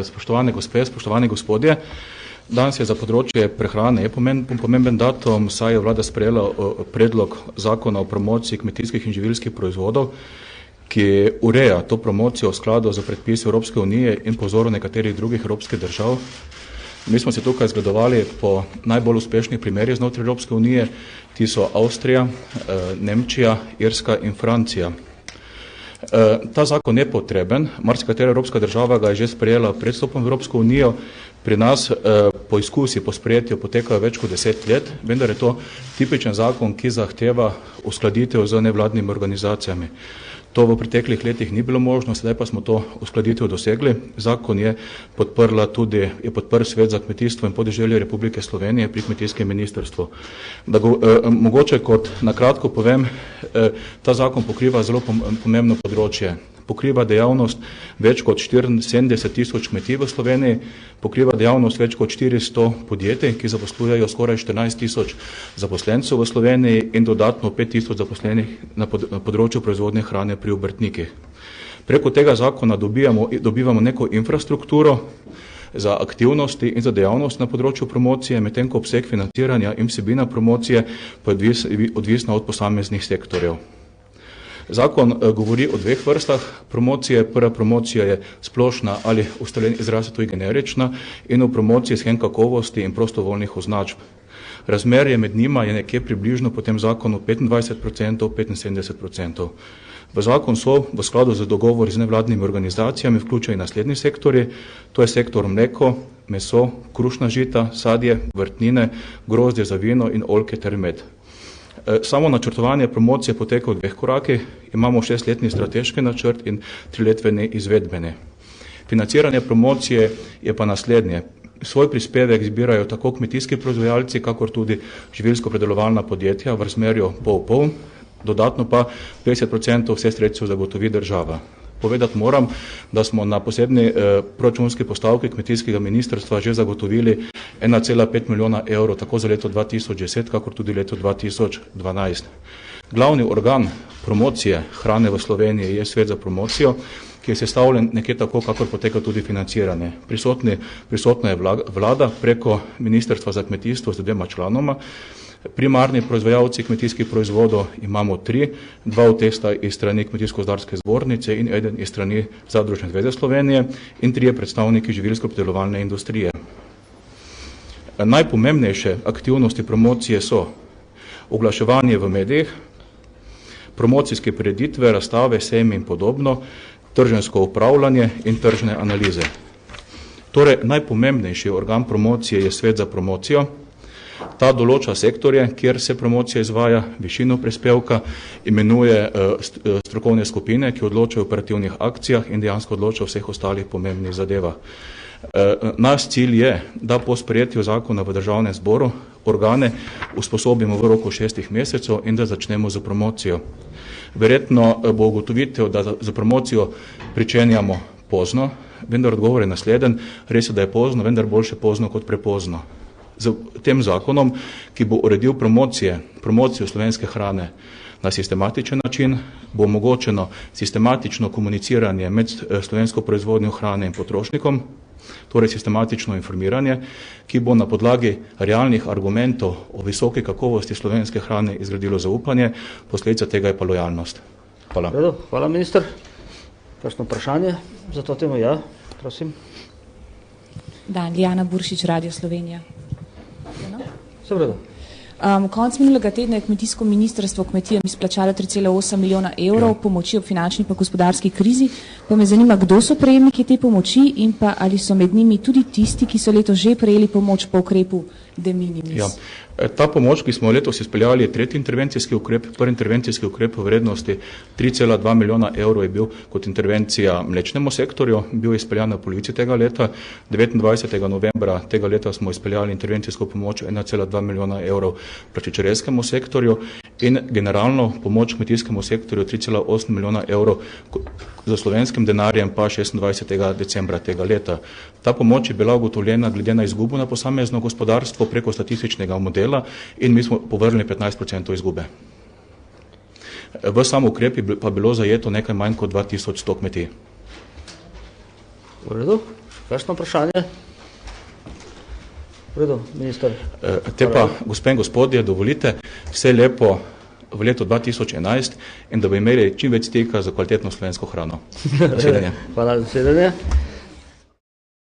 Spoštovane gospe, spoštovani gospodje, danes je za področje prehrane pomemben datum, saj je vlada sprejela predlog zakona o promociji kmetijskih in živilskih proizvodov, ki ureja to promocijo v skladu z predpisi Evropske unije in po vzoru nekaterih drugih evropskih držav. Mi smo se tukaj zgledovali po najbolj uspešnih primerih znotraj Evropske unije, ti so Avstrija, Nemčija, Irska in Francija. Ta zakon je potreben, marsikatera evropska država ga je že sprejela pred vstopom v Evropsko unijo, pri nas poizkusi po sprejetju potekajo več kot 10 let, vendar je to tipičen zakon, ki zahteva uskladitev z nevladnimi organizacijami. To v preteklih letih ni bilo možno, sedaj pa smo to uskladitev dosegli. Zakon je podprl Svet za kmetijstvo in podeželje Republike Slovenije pri kmetijskem ministrstvu. Mogoče kot na kratko povem, ta zakon pokriva zelo pomembno področje. Pokriva dejavnost več kot 74.000 kmetij v Sloveniji, pokriva dejavnost več kot 400 podjetij, ki zaposlujejo skoraj 14.000 zaposlencev v Sloveniji in dodatno 5.000 zaposlenih na področju proizvodnje hrane pri obrtnikih. Preko tega zakona dobivamo neko infrastrukturo za aktivnosti in za dejavnost na področju promocije, medtem ko obseg financiranja in vsebina promocije pa je odvisna od posameznih sektorjev. Zakon govori o dveh vrstah promocije. Prva promocija je splošna ali ustaljen izraz, to je generična, in v promociji shem kakovosti in prostovoljnih označb. Razmerje med njima je nekje približno po tem zakonu 25%, 75%. V zakon so v skladu z dogovori z nevladnimi organizacijami vključeni naslednji sektori, to je sektor mleko, meso, krušna žita, sadje, vrtnine, grozdje za vino in oljke ter med. Samo načrtovanje promocije poteka v dveh korakih, imamo 6-letni strateški načrt in 3-letni izvedbeni. Financiranje promocije je pa naslednje. Svoj prispevek zbirajo tako kmetijski proizvajalci, kakor tudi živilsko-predelovalna podjetja v razmerju pol-pol, dodatno pa 50% vse sredstev zagotovi država. Povedati moram, da smo na posebni proračunski postavki kmetijskega ministrstva že zagotovili 1,5 milijona evrov tako za leto 2010, kakor tudi leto 2012. Glavni organ promocije hrane v Sloveniji je Svet za promocijo, ki je sestavljen nekje tako, kakor poteka tudi financiranje. Prisotna je vlada preko Ministrstva za kmetijstvo z 2 članoma. Primarni proizvajalci kmetijskih proizvodov imamo 3, 2 od teh sta iz strani Kmetijsko-gozdarske zbornice in 1 iz strani Zadružne zveze Slovenije in 3 predstavniki živilsko-predelovalne industrije. Najpomembnejše aktivnosti promocije so oglaševanje v medijih, promocijske prireditve, razstave, sejmi in podobno, trženjsko upravljanje in tržne analize. Torej, najpomembnejši organ promocije je Svet za promocijo. Ta določa sektorje, kjer se promocija izvaja, višino prispevka, imenuje strokovne skupine, ki odločajo o operativnih akcijah in dejansko odločajo o vseh ostalih pomembnih zadevah. Naš cilj je, da po sprejetju zakona v državnem zboru organe usposobimo v roku 6 mesecev in da začnemo z promocijo. Verjetno bo ugotovitev, da za promocijo pričenjamo pozno, vendar odgovor je nasleden, res je, da je pozno, vendar boljše pozno kot prepozno. Z tem zakonom, ki bo uredil promocijo slovenske hrane na sistematičen način, bo omogočeno sistematično komuniciranje med slovensko proizvodnjo hrane in potrošnikom, torej sistematično informiranje, ki bo na podlagi realnih argumentov o visoki kakovosti slovenske hrane izgradilo zaupanje, posledica tega je pa lojalnost. Hvala. Hvala, minister. Kakšno vprašanje za to temo? Ja, prosim. Dan, Lijana Buršič, Radio Slovenija. Konec minulega tedna je kmetijsko ministrstvo kmetijam izplačalo 3,8 milijona evrov pomoči ob finančni pa gospodarski krizi. Pa me zanima, kdo so prejemniki te pomoči in pa ali so med njimi tudi tisti, ki so letos že prejeli pomoč po ukrepu de minimis. Ja. Ta pomoč, ki smo letos izpeljali, je 3. intervencijski ukrep. Prvi intervencijski ukrep v vrednosti 3,2 milijona evrov je bil kot intervencija mlečnemu sektorju, bil je izpeljan na polovici tega leta. 29. novembra tega leta smo izpeljali intervencijsko pomoč 1,2 milijona evrov prašičerejskemu sektorju in generalno pomoč kmetijskemu sektorju 3,8 milijona evrov za slovenskim denarjem pa 26. decembra tega leta. Ta pomoč je bila ugotovljena glede na izgubo na posamezno gospodarstvo preko statističnega modela in mi smo povrnili 15% izgube. V sam ukrep pa bilo zajeto nekaj manj kot 2100 kmetij. V redu. Kakšno vprašanje? V redu, minister. Te pa, gospe in gospodje, dovolite vse lepo v letu 2011 in da bi imeli čim več stika za kvalitetno slovensko hrano. Zasedanje. Hvala za zasedanje.